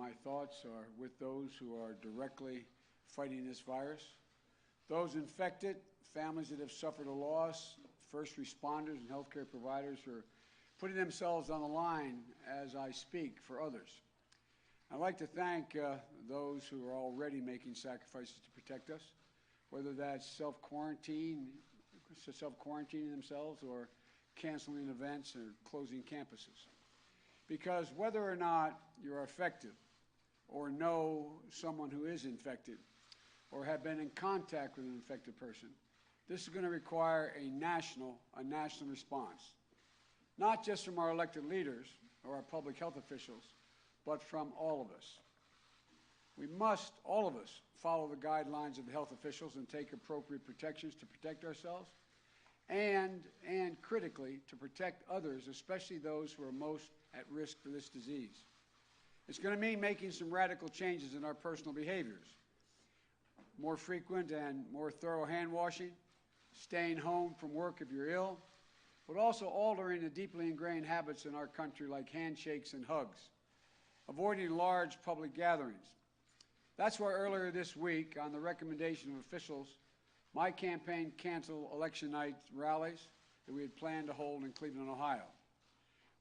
my thoughts are with those who are directly fighting this virus, those infected, families that have suffered a loss, first responders and healthcare providers who are putting themselves on the line as I speak for others. I'd like to thank those who are already making sacrifices to protect us, whether that's self-quarantining themselves or canceling events or closing campuses. Because whether or not you're affected or know someone who is infected or have been in contact with an infected person, this is going to require a national response, not just from our elected leaders or our public health officials, but from all of us. We must, all of us, follow the guidelines of the health officials and take appropriate protections to protect ourselves and critically, to protect others, especially those who are most at risk for this disease. It's going to mean making some radical changes in our personal behaviors. More frequent and more thorough hand washing, staying home from work if you're ill, but also altering the deeply ingrained habits in our country like handshakes and hugs, avoiding large public gatherings. That's why earlier this week, on the recommendation of officials, my campaign canceled election night rallies that we had planned to hold in Cleveland, Ohio.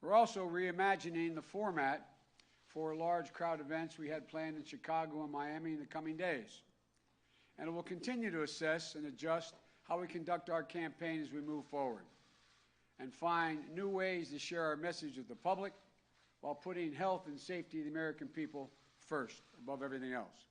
We're also reimagining the format for large crowd events we had planned in Chicago and Miami in the coming days. And we'll continue to assess and adjust how we conduct our campaign as we move forward and find new ways to share our message with the public while putting health and safety of the American people first, above everything else.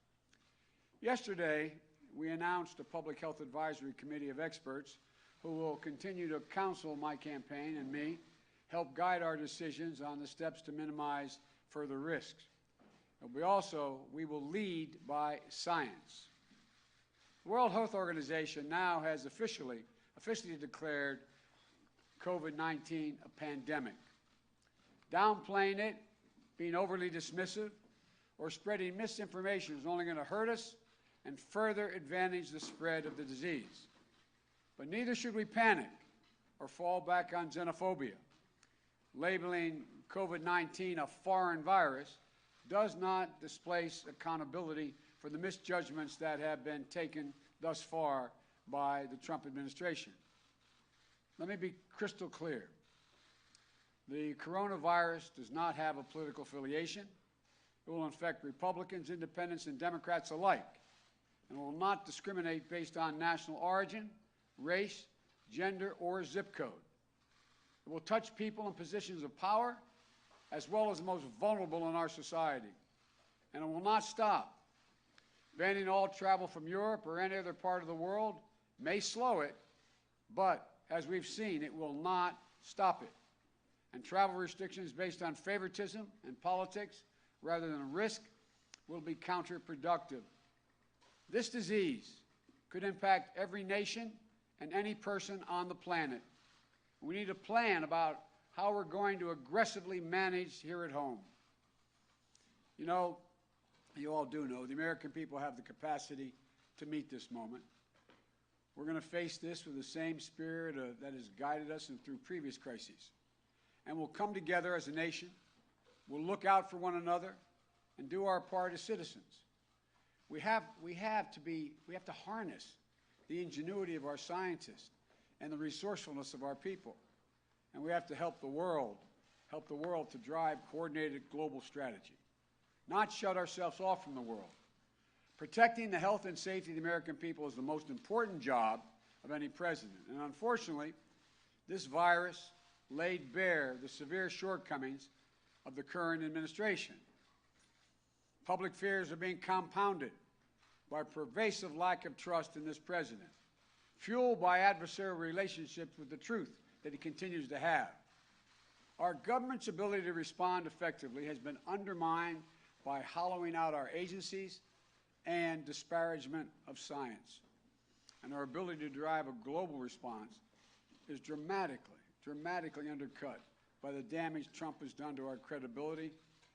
Yesterday, we announced a Public Health Advisory Committee of experts who will continue to counsel my campaign and me, help guide our decisions on the steps to minimize further risks. We will lead by science. The World Health Organization now has officially declared COVID-19 a pandemic. Downplaying it, being overly dismissive, or spreading misinformation is only going to hurt us and further advantage the spread of the disease. But neither should we panic or fall back on xenophobia. Labeling COVID-19 a foreign virus does not displace accountability for the misjudgments that have been taken thus far by the Trump administration. Let me be crystal clear. The coronavirus does not have a political affiliation. It will infect Republicans, independents, and Democrats alike, and will not discriminate based on national origin, race, gender, or zip code. It will touch people in positions of power as well as the most vulnerable in our society. And it will not stop. Banning all travel from Europe or any other part of the world may slow it, but as we've seen, it will not stop it. And travel restrictions based on favoritism and politics rather than risk will be counterproductive. This disease could impact every nation and any person on the planet. We need a plan about how we're going to aggressively manage here at home. You know, you all do know, the American people have the capacity to meet this moment. We're going to face this with the same spirit that has guided us through previous crises. And we'll come together as a nation, we'll look out for one another, and do our part as citizens. We have to harness the ingenuity of our scientists and the resourcefulness of our people. And we have to help the world to drive coordinated global strategy, not shut ourselves off from the world. Protecting the health and safety of the American people is the most important job of any president. And unfortunately, this virus laid bare the severe shortcomings of the current administration. Public fears are being compounded by pervasive lack of trust in this president, fueled by adversarial relationships with the truth that he continues to have. Our government's ability to respond effectively has been undermined by hollowing out our agencies and disparagement of science. And our ability to drive a global response is dramatically undercut by the damage Trump has done to our credibility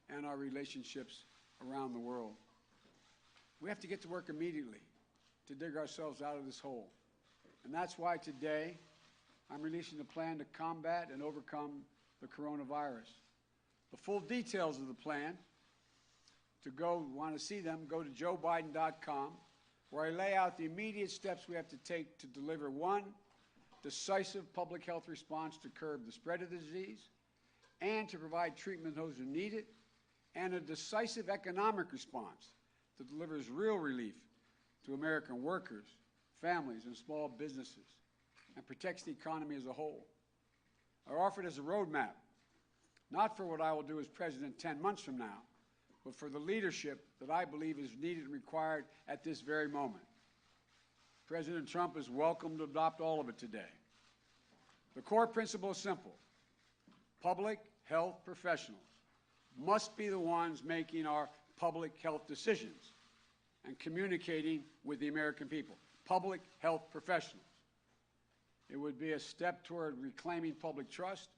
and our relationships around the world. We have to get to work immediately to dig ourselves out of this hole. And that's why today I'm releasing a plan to combat and overcome the coronavirus. The full details of the plan want to see them, go to joebiden.com, where I lay out the immediate steps we have to take to deliver one, decisive public health response to curb the spread of the disease and to provide treatment to those who need it, and a decisive economic response that delivers real relief to American workers, families, and small businesses, and protects the economy as a whole. I offer it as a roadmap, not for what I will do as president 10 months from now, but for the leadership that I believe is needed and required at this very moment. President Trump is welcome to adopt all of it today. The core principle is simple. Public health professionals must be the ones making our public health decisions and communicating with the American people. Public health professionals. It would be a step toward reclaiming public trust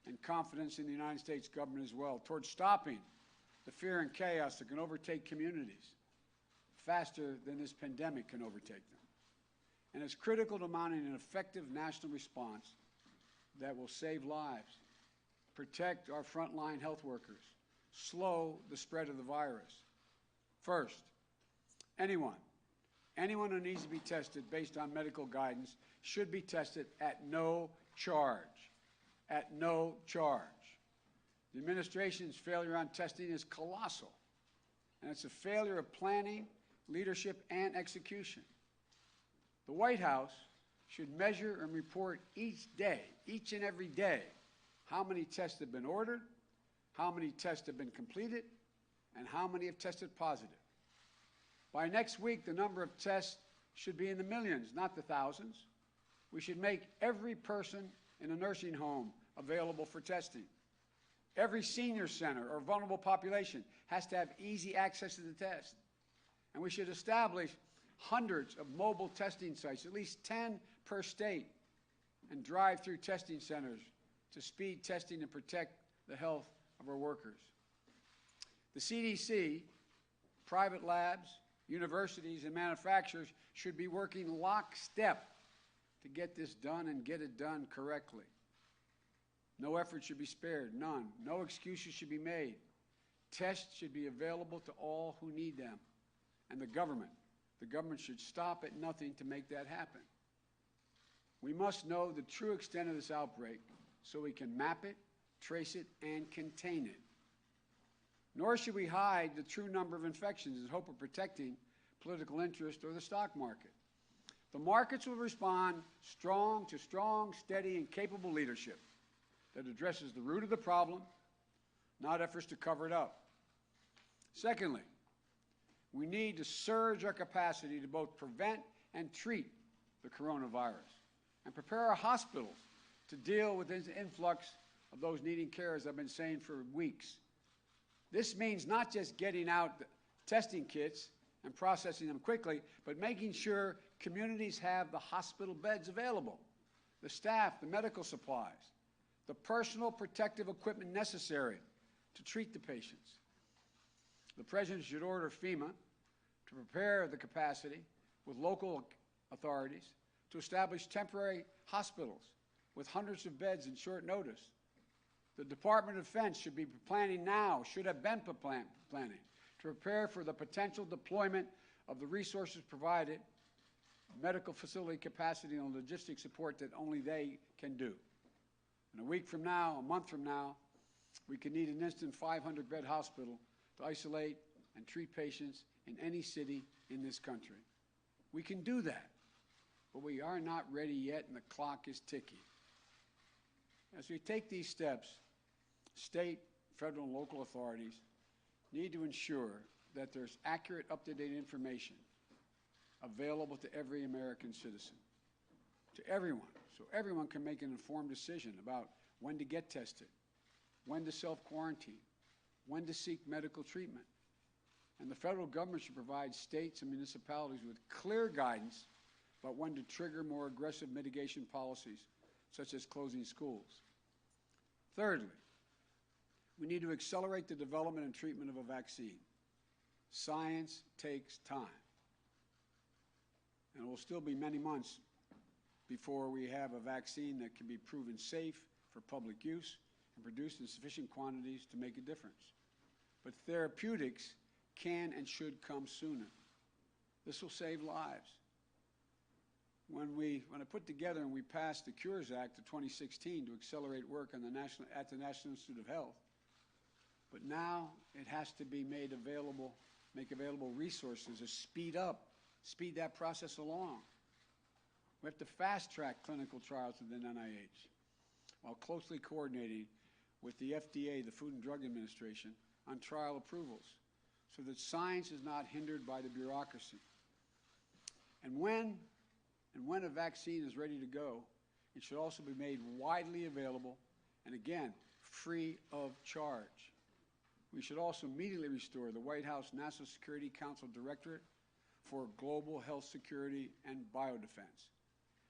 and confidence in the United States government as well, toward stopping the fear and chaos that can overtake communities faster than this pandemic can overtake them. And it's critical to mounting an effective national response that will save lives, protect our frontline health workers, slow the spread of the virus. First, anyone who needs to be tested based on medical guidance should be tested at no charge. At no charge. The administration's failure on testing is colossal, and it's a failure of planning, leadership, and execution. The White House should measure and report each day, each and every day, how many tests have been ordered, how many tests have been completed, and how many have tested positive. By next week, the number of tests should be in the millions, not the thousands. We should make every person in a nursing home available for testing. Every senior center or vulnerable population has to have easy access to the test. And we should establish hundreds of mobile testing sites, at least 10 per state, and drive-through testing centers to speed testing and protect the health of our workers. The CDC, private labs, universities, and manufacturers should be working lockstep to get this done and get it done correctly. No effort should be spared, none. No excuses should be made. Tests should be available to all who need them. And the government should stop at nothing to make that happen. We must know the true extent of this outbreak so we can map it, trace it, and contain it. Nor should we hide the true number of infections in hope of protecting political interest or the stock market. The markets will respond to strong, steady, and capable leadership that addresses the root of the problem, not efforts to cover it up. Secondly, we need to surge our capacity to both prevent and treat the coronavirus and prepare our hospitals to deal with this influx of those needing care, as I've been saying for weeks. This means not just getting out the testing kits and processing them quickly, but making sure communities have the hospital beds available, the staff, the medical supplies, the personal protective equipment necessary to treat the patients. The President should order FEMA to prepare the capacity with local authorities to establish temporary hospitals with hundreds of beds in short notice. The Department of Defense should be planning now, should have been planning, to prepare for the potential deployment of the resources provided, medical facility capacity and logistic support that only they can do. And a week from now, a month from now, we could need an instant 500-bed hospital to isolate and treat patients in any city in this country. We can do that, but we are not ready yet, and the clock is ticking. As we take these steps, state, federal, and local authorities need to ensure that there's accurate, up-to-date information available to every American citizen, to everyone, so everyone can make an informed decision about when to get tested, when to self-quarantine, when to seek medical treatment. And the federal government should provide states and municipalities with clear guidance about when to trigger more aggressive mitigation policies, such as closing schools. Thirdly, we need to accelerate the development and treatment of a vaccine. Science takes time. And it will still be many months before we have a vaccine that can be proven safe for public use and produced in sufficient quantities to make a difference. But therapeutics can and should come sooner. This will save lives. When I put together and we passed the Cures Act of 2016 to accelerate work on at the National Institute of Health, but now it has to be make available resources to speed that process along. We have to fast-track clinical trials within NIH while closely coordinating with the FDA, the Food and Drug Administration, on trial approvals so that science is not hindered by the bureaucracy. And when a vaccine is ready to go, it should also be made widely available and, again, free of charge. We should also immediately restore the White House National Security Council Directorate for Global Health Security and Biodefense,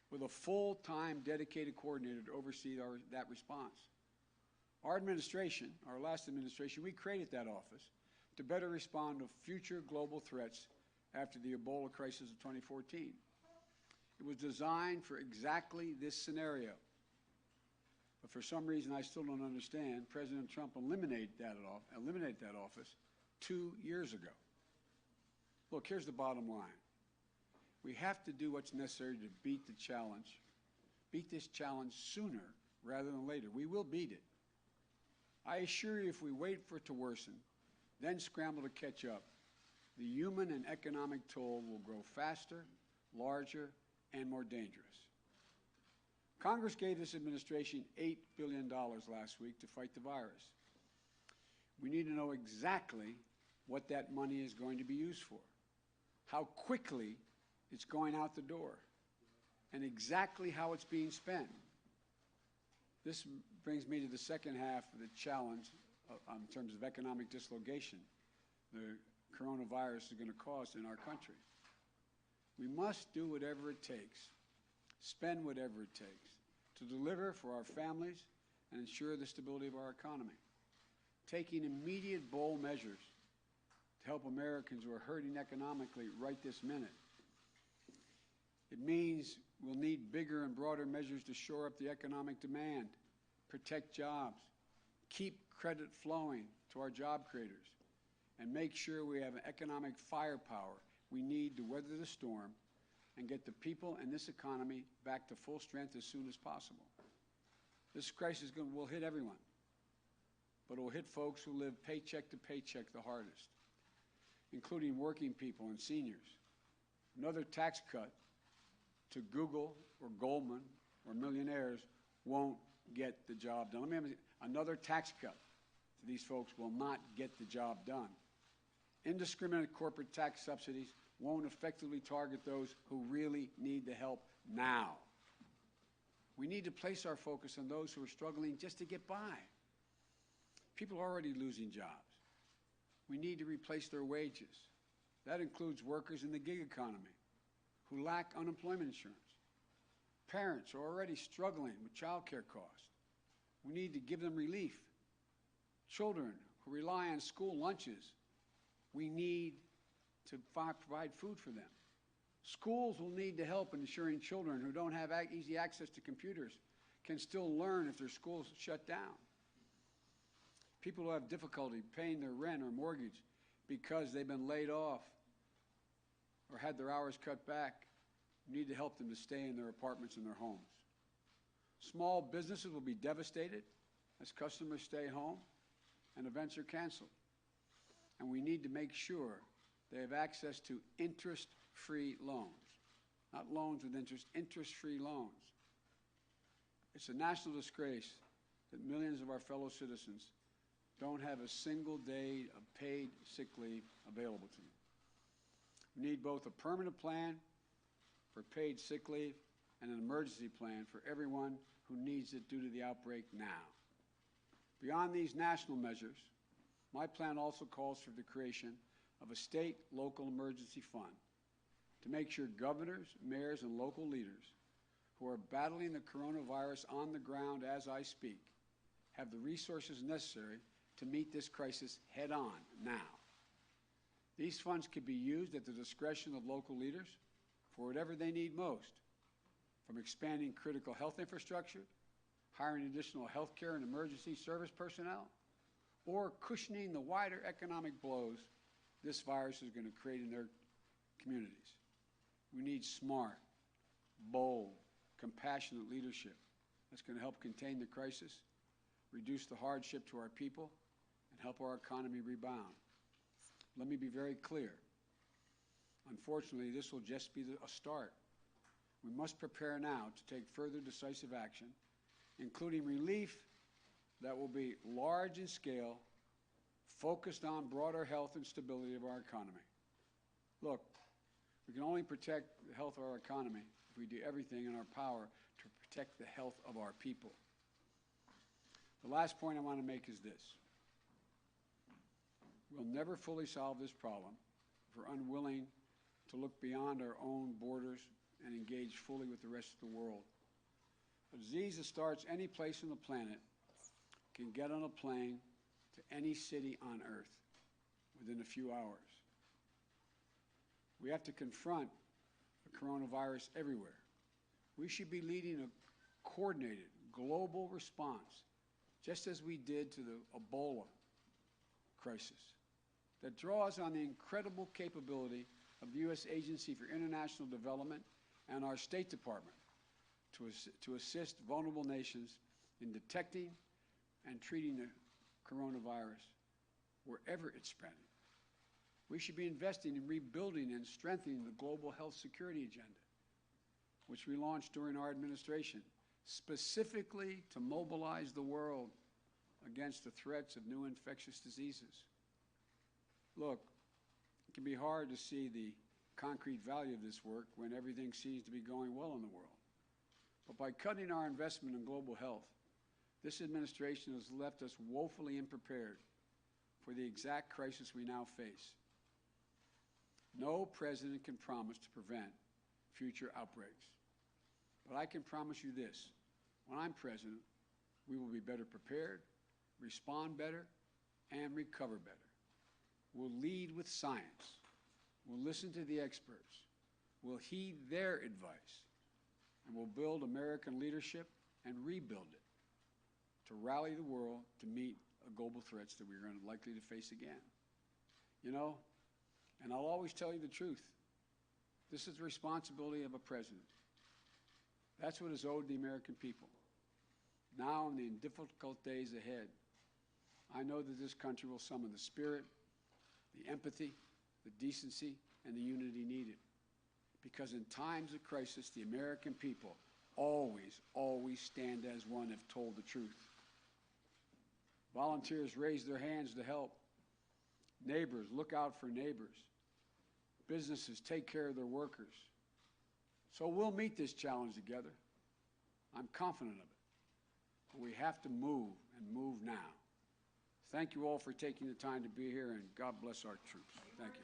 with a full-time dedicated coordinator to oversee that response. Our administration, our last administration, we created that office to better respond to future global threats after the Ebola crisis of 2014. It was designed for exactly this scenario. But for some reason I still don't understand, President Trump eliminated that office 2 years ago. Look, here's the bottom line. We have to do what's necessary to beat this challenge sooner rather than later. We will beat it. I assure you, if we wait for it to worsen, then scramble to catch up, the human and economic toll will grow faster, larger, and more dangerous. Congress gave this administration $8 billion last week to fight the virus. We need to know exactly what that money is going to be used for, how quickly it's going out the door, and exactly how it's being spent. This brings me to the second half of the challenge in terms of economic dislocation the coronavirus is going to cause in our country. We must do whatever it takes, spend whatever it takes, to deliver for our families and ensure the stability of our economy. Taking immediate, bold measures to help Americans who are hurting economically right this minute. It means we'll need bigger and broader measures to shore up the economic demand, protect jobs, keep credit flowing to our job creators, and make sure we have an economic firepower we need to weather the storm and get the people and this economy back to full strength as soon as possible. This crisis will hit everyone, but it will hit folks who live paycheck to paycheck the hardest, including working people and seniors. Another tax cut to Google or Goldman or millionaires won't get the job done. Another tax cut to these folks will not get the job done. Indiscriminate corporate tax subsidies won't effectively target those who really need the help now. We need to place our focus on those who are struggling just to get by. People are already losing jobs. We need to replace their wages. That includes workers in the gig economy who lack unemployment insurance. Parents are already struggling with child care costs. We need to give them relief. Children who rely on school lunches, we need to provide food for them. Schools will need to help in ensuring children who don't have easy access to computers can still learn if their schools shut down. People who have difficulty paying their rent or mortgage because they've been laid off or had their hours cut back, we need to help them to stay in their apartments and their homes. Small businesses will be devastated as customers stay home and events are canceled. And we need to make sure they have access to interest-free loans, not loans with interest, interest-free loans. It's a national disgrace that millions of our fellow citizens don't have a single day of paid sick leave available to them. We need both a permanent plan for paid sick leave and an emergency plan for everyone who needs it due to the outbreak now. Beyond these national measures, my plan also calls for the creation of a state local emergency fund to make sure governors, mayors, and local leaders who are battling the coronavirus on the ground as I speak have the resources necessary to meet this crisis head on now. These funds could be used at the discretion of local leaders for whatever they need most, from expanding critical health infrastructure, hiring additional health care and emergency service personnel, or cushioning the wider economic blows this virus is going to create in their communities. We need smart, bold, compassionate leadership that's going to help contain the crisis, reduce the hardship to our people, and help our economy rebound. Let me be very clear. Unfortunately, this will just be a start. We must prepare now to take further decisive action, including relief that will be large in scale, focused on broader health and stability of our economy. Look, we can only protect the health of our economy if we do everything in our power to protect the health of our people. The last point I want to make is this. We'll never fully solve this problem if we're unwilling to look beyond our own borders and engage fully with the rest of the world. A disease that starts any place on the planet can get on a plane to any city on Earth within a few hours. We have to confront the coronavirus everywhere. We should be leading a coordinated global response, just as we did to the Ebola crisis, that draws on the incredible capability of the U.S. Agency for International Development and our State Department to assist vulnerable nations in detecting and treating the coronavirus wherever it's spreading. We should be investing in rebuilding and strengthening the global health security agenda, which we launched during our administration, specifically to mobilize the world against the threats of new infectious diseases. Look, it can be hard to see the concrete value of this work when everything seems to be going well in the world. But by cutting our investment in global health, this administration has left us woefully unprepared for the exact crisis we now face. No president can promise to prevent future outbreaks. But I can promise you this, when I'm president, we will be better prepared, respond better, and recover better. We'll lead with science. We'll listen to the experts. We'll heed their advice. And we'll build American leadership and rebuild it to rally the world to meet global threats that we're likely to face again. You know, and I'll always tell you the truth. This is the responsibility of a president. That's what is owed the American people. Now, in the difficult days ahead, I know that this country will summon the spirit, the empathy, the decency, and the unity needed. Because in times of crisis, the American people always, always stand as one if told the truth. Volunteers raise their hands to help. Neighbors look out for neighbors. Businesses take care of their workers. So we'll meet this challenge together. I'm confident of it. But we have to move, and move now. Thank you all for taking the time to be here, and God bless our troops. Thank you.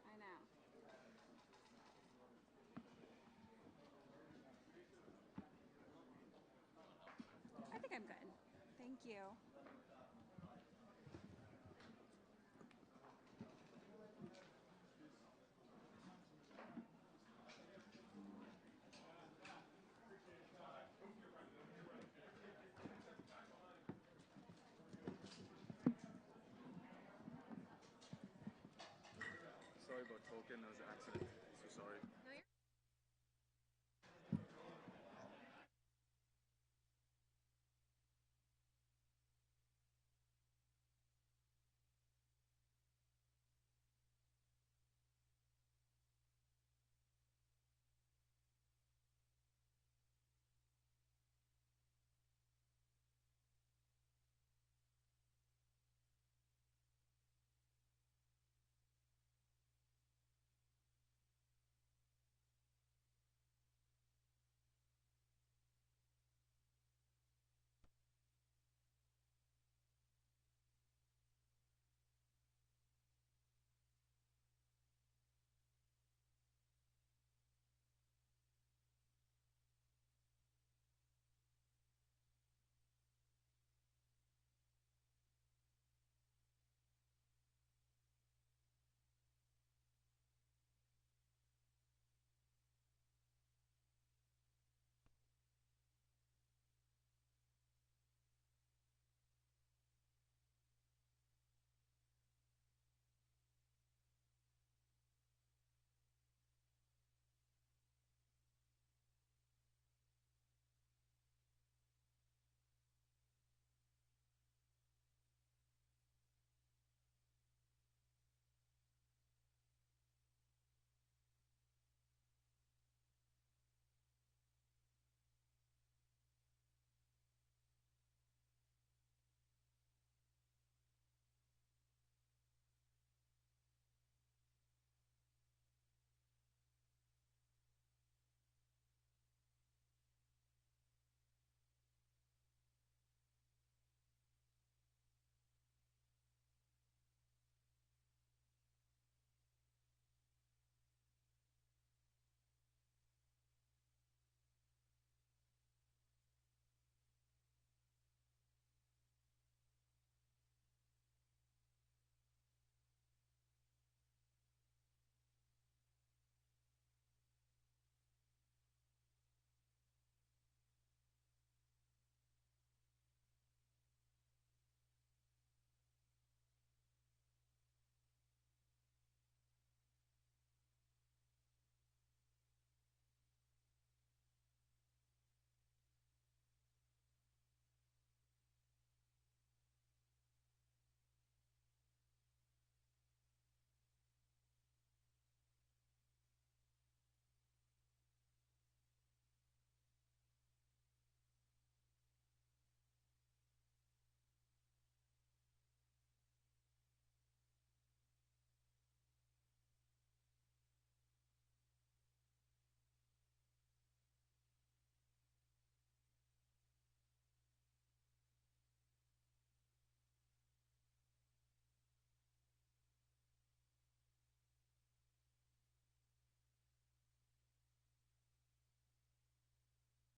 I know. I think I'm good. Thank you. Sorry about talking, there was an accident.